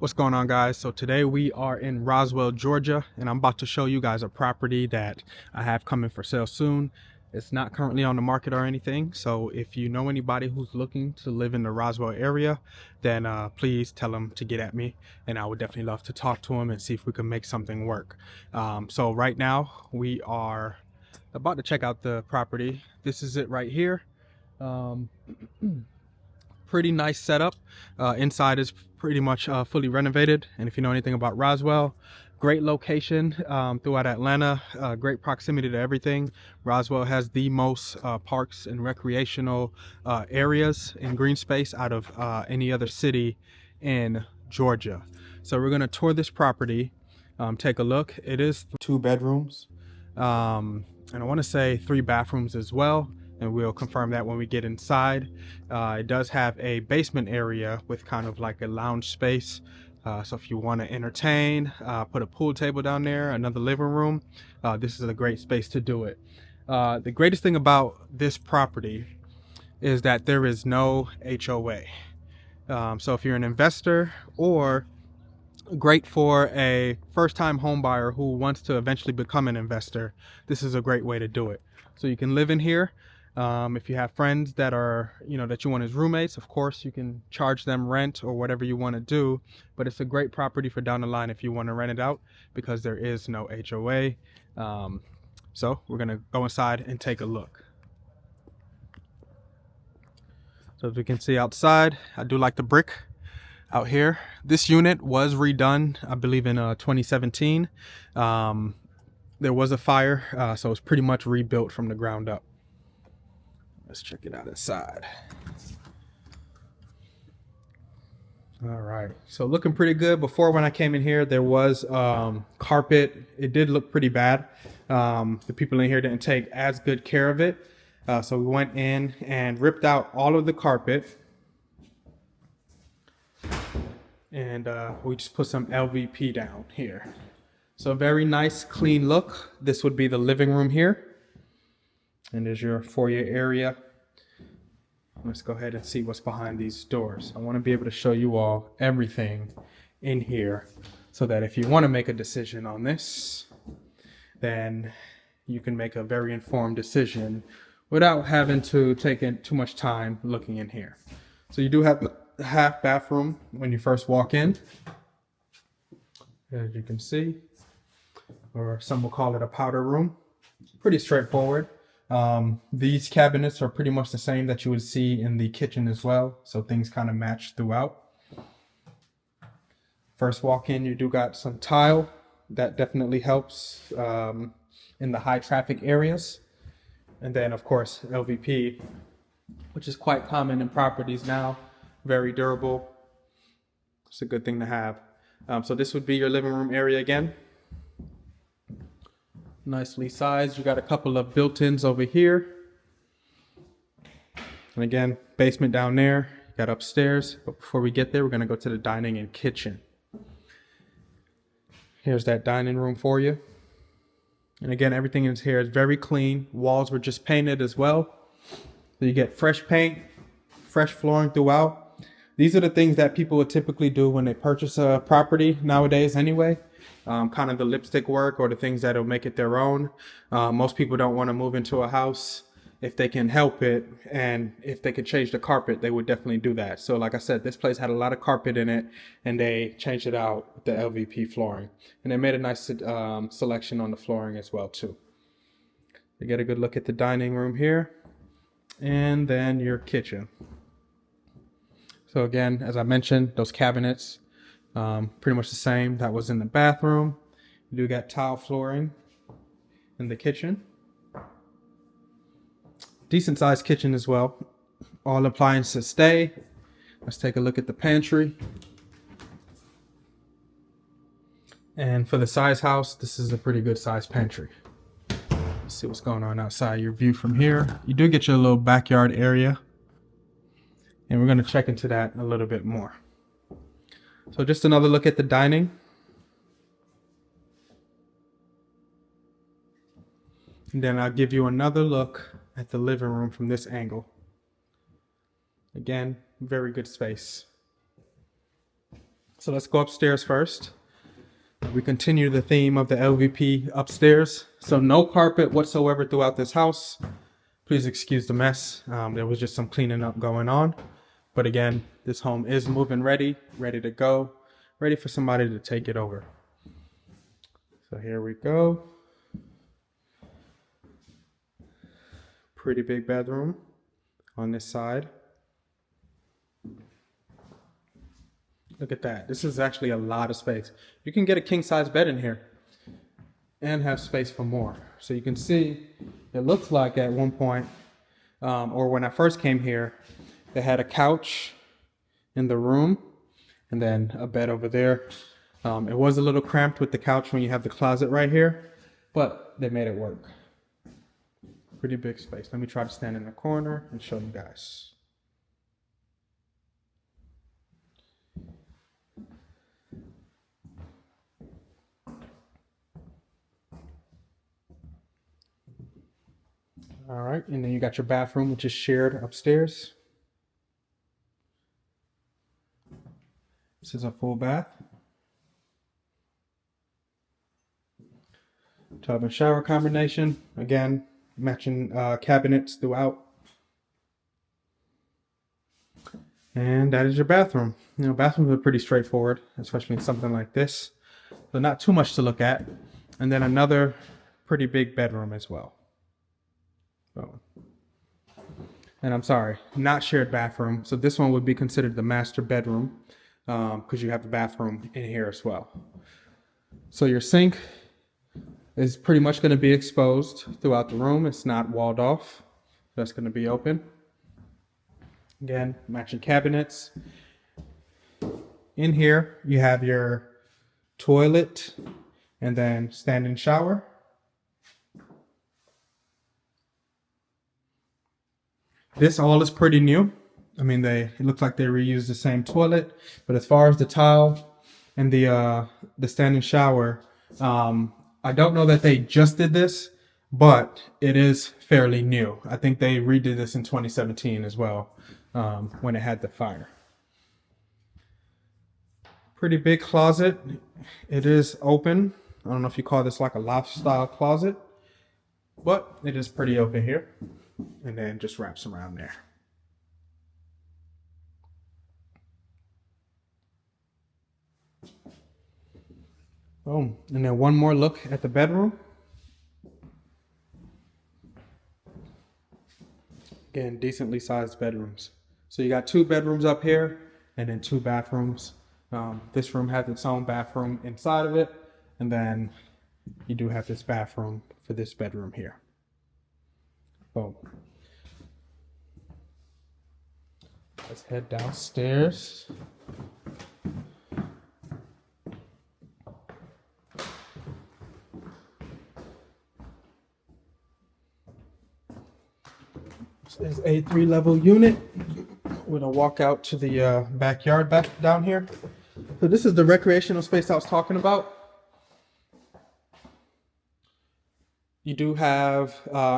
What's going on, guys? So today we are in Roswell, Georgia, and I'm about to show you guys a property that I have coming for sale soon. It's not currently on the market or anything, so if you know anybody who's looking to live in the Roswell area, then please tell them to get at me, and I would definitely love to talk to them and see if we can make something work. So right now we are about to check out the property. This is it right here. Pretty nice setup. Inside is pretty much fully renovated, and if you know anything about Roswell, great location throughout Atlanta, great proximity to everything. Roswell has the most parks and recreational areas and green space out of any other city in Georgia. So we're going to tour this property, take a look. It is 2 bedrooms, and I want to say 3 bathrooms as well, and we'll confirm that when we get inside. It does have a basement area with kind of like a lounge space, so if you want to entertain, put a pool table down there, another living room, this is a great space to do it. The greatest thing about this property is that there is no HOA. So if you're an investor, or great for a first-time home buyer who wants to eventually become an investor, this is a great way to do it. So you can live in here. If you have friends that are, that you want as roommates, of course, you can charge them rent or whatever you want to do. But it's a great property for down the line if you want to rent it out, because there is no HOA. So we're going to go inside and take a look. So as we can see outside, I do like the brick out here. This unit was redone, I believe, in 2017. There was a fire, so it's pretty much rebuilt from the ground up. Let's check it out inside. All right, so looking pretty good. Before, when I came in here, there was carpet. It did look pretty bad. The people in here didn't take as good care of it. So we went in and ripped out all of the carpet. And we just put some LVP down here. So a very nice, clean look. This would be the living room here. And there's your foyer area. Let's go ahead and see what's behind these doors. I want to be able to show you all everything in here, so that if you want to make a decision on this, then you can make a very informed decision without having to take in too much time looking in here. So you do have a half bathroom when you first walk in, as you can see, or some will call it a powder room. Pretty straightforward. These cabinets are pretty much the same that you would see in the kitchen as well, so things kind of match throughout. First walk in, you do got some tile. That definitely helps in the high traffic areas. And then of course LVP, which is quite common in properties now, very durable. It's a good thing to have. So this would be your living room area again. Nicely sized. You got a couple of built-ins over here. And again, basement down there. You got upstairs. But before we get there, we're going to go to the dining and kitchen. Here's that dining room for you. And again, everything in here is very clean. Walls were just painted as well. So you get fresh paint, fresh flooring throughout. These are the things that people would typically do when they purchase a property nowadays anyway. Kind of the lipstick work, or the things that will make it their own. Most people don't want to move into a house if they can help it, and if they could change the carpet, they would definitely do that. So like I said, this place had a lot of carpet in it, and they changed it out with the LVP flooring, and they made a nice selection on the flooring as well too. You get a good look at the dining room here, and then your kitchen. So again, as I mentioned, those cabinets, pretty much the same that was in the bathroom. You do got tile flooring in the kitchen. Decent sized kitchen as well. All appliances stay. Let's take a look at the pantry. And for the size house, this is a pretty good sized pantry. Let's see what's going on outside. Your view from here. You do get your little backyard area, and we're going to check into that a little bit more. So just another look at the dining. And then I'll give you another look at the living room from this angle. Again, very good space. So let's go upstairs first. We continue the theme of the LVP upstairs. So no carpet whatsoever throughout this house. Please excuse the mess. There was just some cleaning up going on. But again, this home is move-in ready to go, ready for somebody to take it over. So here we go. Pretty big bedroom on this side. Look at that. This is actually a lot of space. You can get a king-size bed in here and have space for more. So you can see, it looks like at one point, or when I first came here, they had a couch in the room and then a bed over there. It was a little cramped with the couch when you have the closet right here, but they made it work. Pretty big space. Let me try to stand in the corner and show you guys. All right, and then you got your bathroom, which is shared upstairs. This is a full bath. Tub and shower combination. Again, matching cabinets throughout. And that is your bathroom. You know, bathrooms are pretty straightforward, especially in something like this. So not too much to look at. And then another pretty big bedroom as well. So, and I'm sorry, not shared bathroom. So this one would be considered the master bedroom because you have the bathroom in here as well. So your sink is pretty much going to be exposed throughout the room. It's not walled off. That's going to be open. Again, matching cabinets. In here, you have your toilet and then stand-in shower. This all is pretty new. I mean, it looks like they reused the same toilet, but as far as the tile and the stand-in shower, I don't know that they just did this, but it is fairly new. I think they redid this in 2017 as well, when it had the fire. Pretty big closet. It is open. I don't know if you call this like a loft style closet, but it is pretty open here. And then just wraps around there. Boom. And then one more look at the bedroom. Again, decently sized bedrooms. So you got 2 bedrooms up here and then 2 bathrooms. This room has its own bathroom inside of it. And then you do have this bathroom for this bedroom here. Boom. Let's head downstairs. This is a 3-level unit with a walkout to the backyard back down here. So this is the recreational space I was talking about. You do have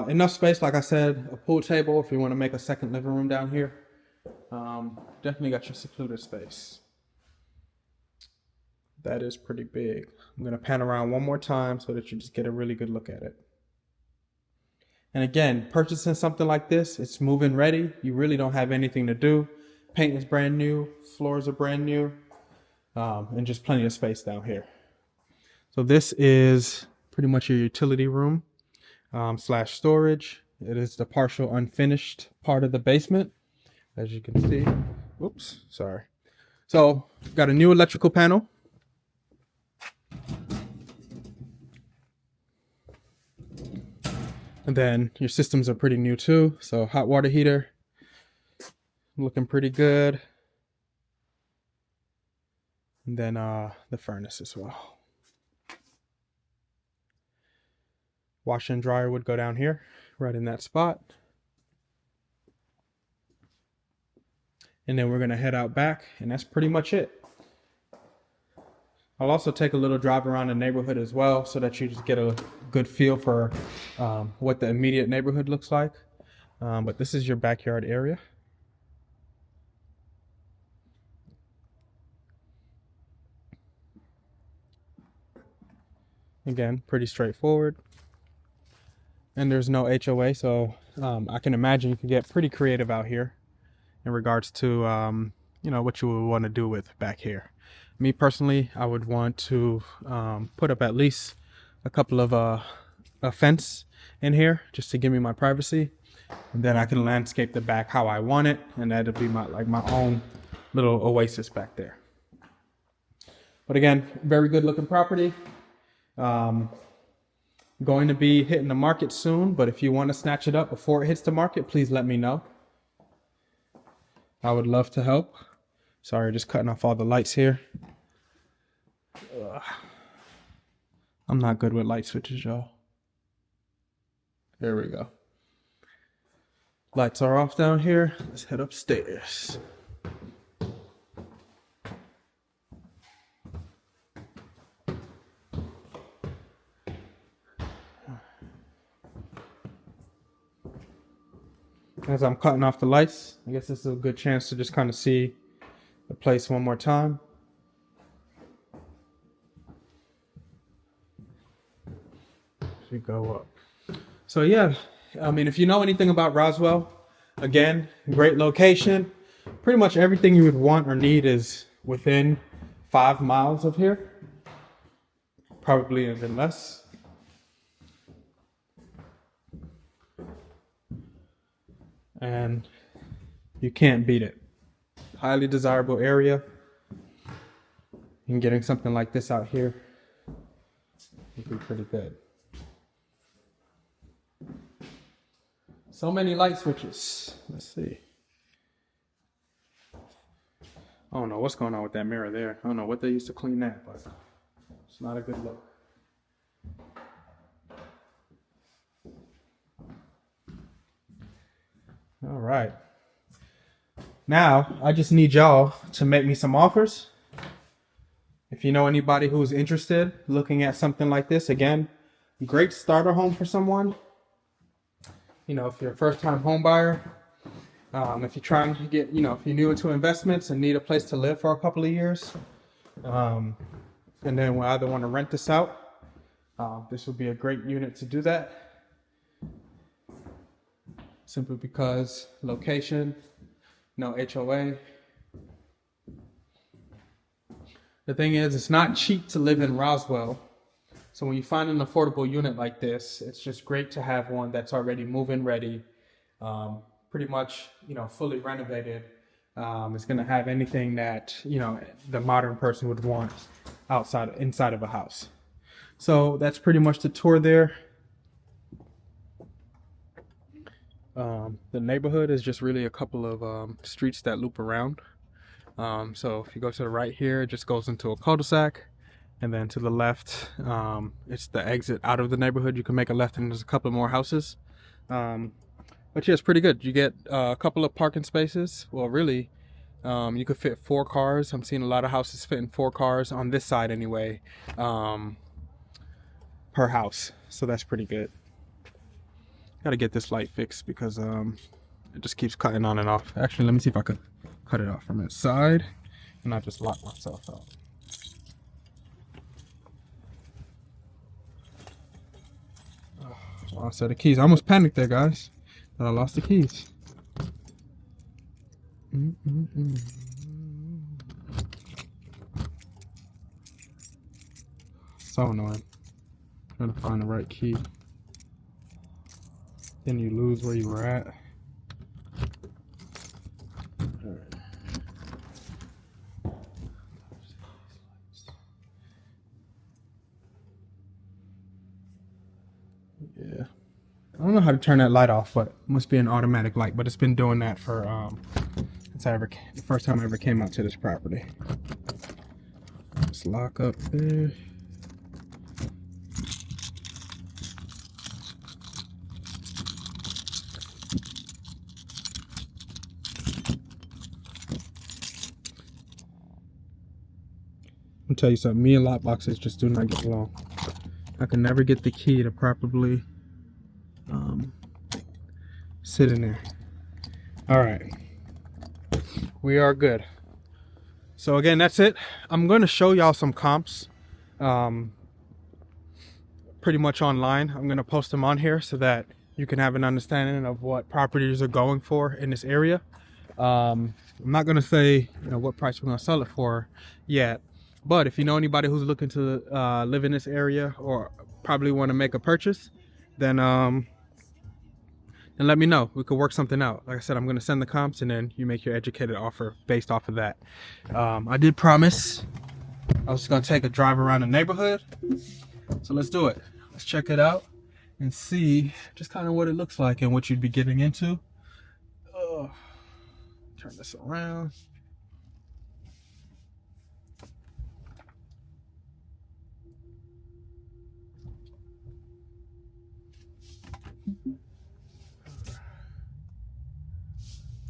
enough space, like I said, a pool table if you want to make a second living room down here. Definitely got your secluded space. That is pretty big. I'm going to pan around one more time so that you just get a really good look at it. And again, purchasing something like this, it's move-in ready. You really don't have anything to do. Paint is brand new, floors are brand new, and just plenty of space down here. So this is pretty much your utility room slash storage. It is the partial unfinished part of the basement, as you can see. Oops, sorry. So got a new electrical panel. And then your systems are pretty new too. So hot water heater, looking pretty good. And then the furnace as well. Washer and dryer would go down here, right in that spot. And then we're gonna head out back, and that's pretty much it. I'll also take a little drive around the neighborhood as well so that you just get a good feel for what the immediate neighborhood looks like. But this is your backyard area. Again, pretty straightforward. And there's no HOA, so I can imagine you can get pretty creative out here in regards to you know, what you would want to do with back here. Me personally, I would want to put up at least a couple of a fence in here just to give me my privacy, and then I can landscape the back how I want it, and that'll be my own little oasis back there. But again, very good looking property. Going to be hitting the market soon, but if you want to snatch it up before it hits the market, please let me know. I would love to help. Sorry, just cutting off all the lights here. I'm not good with light switches, y'all. There we go. Lights are off down here. Let's head upstairs. As I'm cutting off the lights, I guess this is a good chance to just kind of see the place one more time. We go up. So yeah, I mean, if you know anything about Roswell, again, great location. Pretty much everything you would want or need is within 5 miles of here. Probably even less. And you can't beat it. Highly desirable area. And getting something like this out here would be pretty good. So many light switches. Let's see. I don't know what's going on with that mirror there. I don't know what they used to clean that, but it's not a good look. All right. Now, I just need y'all to make me some offers. If you know anybody who's interested, looking at something like this, again, great starter home for someone. You know, if you're a first-time home buyer, if you're trying to get, you know, if you're new into investments and need a place to live for a couple of years, and then we either want to rent this out, this would be a great unit to do that. Simply because location, no HOA. The thing is, it's not cheap to live in Roswell. So when you find an affordable unit like this, it's just great to have one that's already move-in ready, pretty much, you know, fully renovated. It's going to have anything that, you know, the modern person would want inside of a house. So that's pretty much the tour there. The neighborhood is just really a couple of streets that loop around. So if you go to the right here, it just goes into a cul-de-sac. And then to the left, it's the exit out of the neighborhood. You can make a left and there's a couple more houses. But yeah, it's pretty good. You get a couple of parking spaces. Well, really, you could fit 4 cars. I'm seeing a lot of houses fitting 4 cars on this side anyway, per house. So that's pretty good. Gotta get this light fixed because it just keeps cutting on and off. Actually, let me see if I could cut it off from its side and not just lock myself out. Lost set of keys. I almost panicked there, guys, that I lost the keys. So annoying. Trying to find the right key. Then you lose where you were at. Yeah. I don't know how to turn that light off, but it must be an automatic light. But it's been doing that for since the first time I ever came out to this property. Let's lock up there. I'll tell you something, me and lock boxes just do not get along. I can never get the key to properly sit in there. All right, we are good. So again, that's it. I'm going to show y'all some comps. pretty much online. I'm going to post them on here so that you can have an understanding of what properties are going for in this area. I'm not going to say, you know, what price we're going to sell it for yet, but if you know anybody who's looking to live in this area or probably want to make a purchase, then let me know. We could work something out. Like I said, I'm going to send the comps and then you make your educated offer based off of that. I did promise I was just going to take a drive around the neighborhood. So let's do it. Let's check it out and see just kind of what it looks like and what you'd be getting into. Turn this around.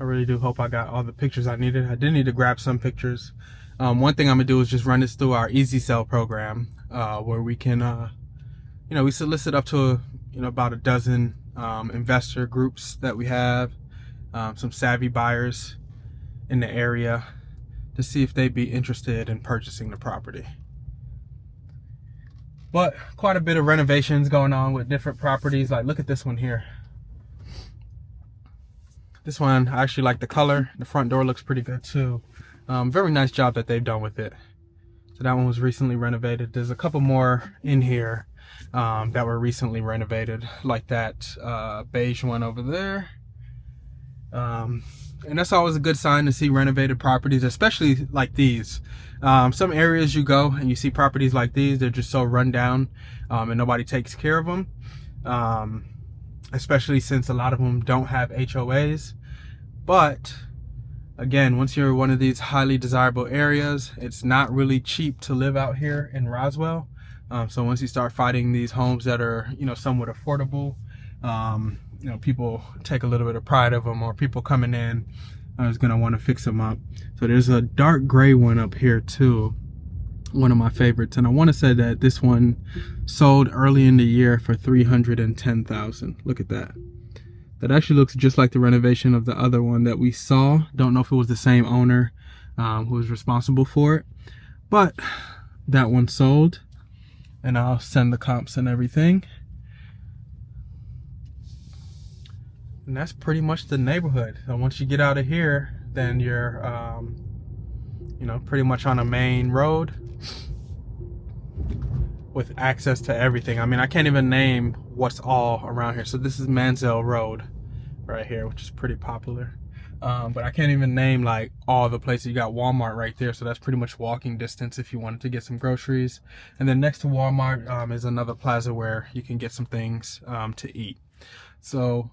I really do hope I got all the pictures I needed. I did need to grab some pictures. One thing I'm gonna do is just run this through our easy sell program, where we can, you know, we solicit up to, you know, about a dozen investor groups that we have, some savvy buyers in the area to see if they'd be interested in purchasing the property. But quite a bit of renovations going on with different properties. Like, look at this one here. This one, I actually like the color. The front door looks pretty good too. Very nice job that they've done with it. So that one was recently renovated. There's a couple more in here that were recently renovated, like that beige one over there. And that's always a good sign to see renovated properties, especially like these. Some areas you go and you see properties like these, they're just so run down and nobody takes care of them. Especially since a lot of them don't have HOAs. But again, once you're in one of these highly desirable areas, it's not really cheap to live out here in Roswell. So once you start finding these homes that are, you know, somewhat affordable, you know, people take a little bit of pride of them, or people coming in is going to want to fix them up. So there's a dark gray one up here too, one of my favorites, and I want to say that this one sold early in the year for $310,000. Look at that. That actually looks just like the renovation of the other one that we saw. Don't know if it was the same owner who was responsible for it, but that one sold, and I'll send the comps and everything. And that's pretty much the neighborhood. So once you get out of here, then you're you know, pretty much on a main road with access to everything. I mean, I can't even name what's all around here. So this is Mansell Road right here, which is pretty popular. But I can't even name like all the places. You got Walmart right there, so that's pretty much walking distance if you wanted to get some groceries. And then next to Walmart is another plaza where you can get some things to eat. So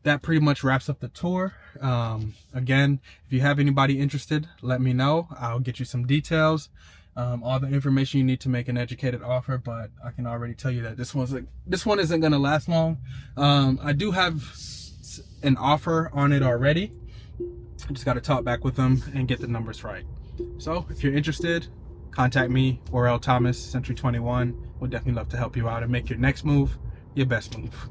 that pretty much wraps up the tour. Again, if you have anybody interested, let me know. I'll get you some details, all the information you need to make an educated offer. But I can already tell you that this one isn't going to last long. I do have an offer on it already. I just got to talk back with them and get the numbers right. So if you're interested, contact me, Worrell Thomas, Century 21. We'll definitely love to help you out and make your next move your best move.